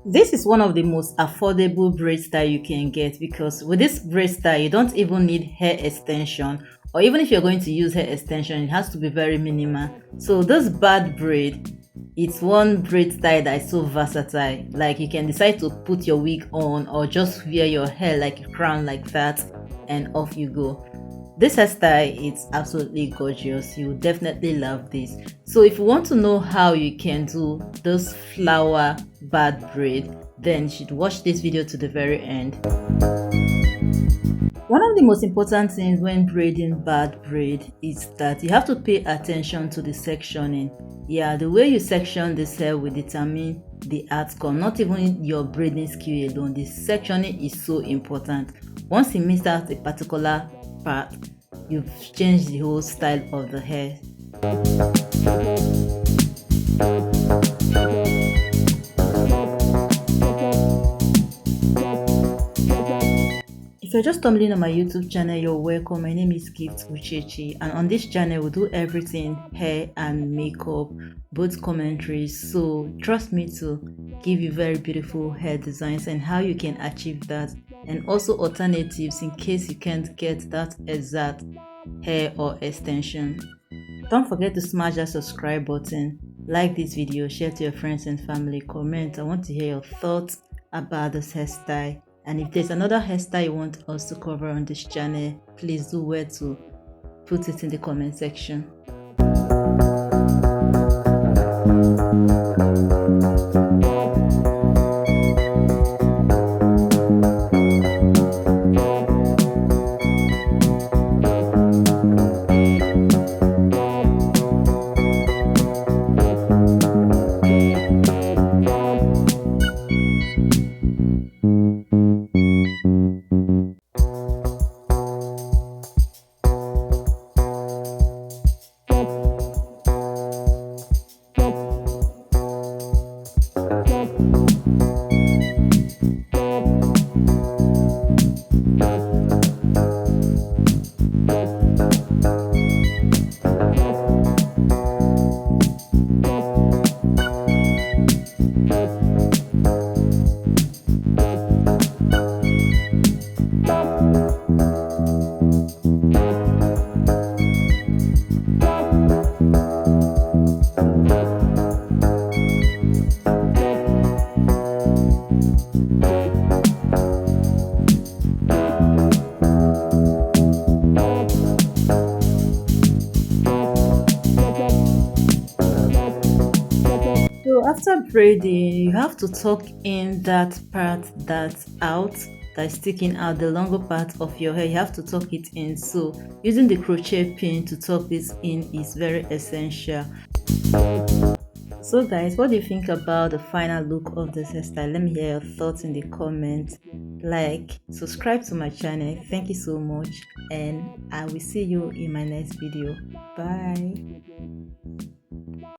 This is one of the most affordable braid style you can get, because with this braid style you don't even need hair extension, or even if you're going to use hair extension it has to be very minimal. So this bad braid, it's one braid style that is so versatile. Like you can decide to put your wig on or just wear your hair like a crown like that, and off you go. This hairstyle is absolutely gorgeous. You will definitely love this. So if you want to know how you can do this flower bad braid, then you should watch this video to the very end. One of the most important things when braiding bad braid is that you have to pay attention to the sectioning. Yeah, the way you section this hair will determine the outcome, not even your braiding skill alone. The sectioning is so important. Once you miss out a particular part, you've changed the whole style of the hair. If you're just stumbling on my YouTube channel, you're welcome. My name is Gift Uchechi, and on this channel we do everything hair and makeup, both commentaries. So trust me to give you very beautiful hair designs and how you can achieve that, and also alternatives in case you can't get that exact hair or extension. Don't forget to smash that subscribe button, like this video, share to your friends and family, comment. I want to hear your thoughts about this hairstyle, and if there's another hairstyle you want us to cover on this channel, please do where to put it in the comment section. So after braiding, you have to tuck in that part that's out, that's sticking out, the longer part of your hair. You have to tuck it in. So using the crochet pin to tuck this in is very essential. So guys, what do you think about the final look of this hairstyle? Let me hear your thoughts in the comments. Like, subscribe to my channel. Thank you so much, and I will see you in my next video. Bye.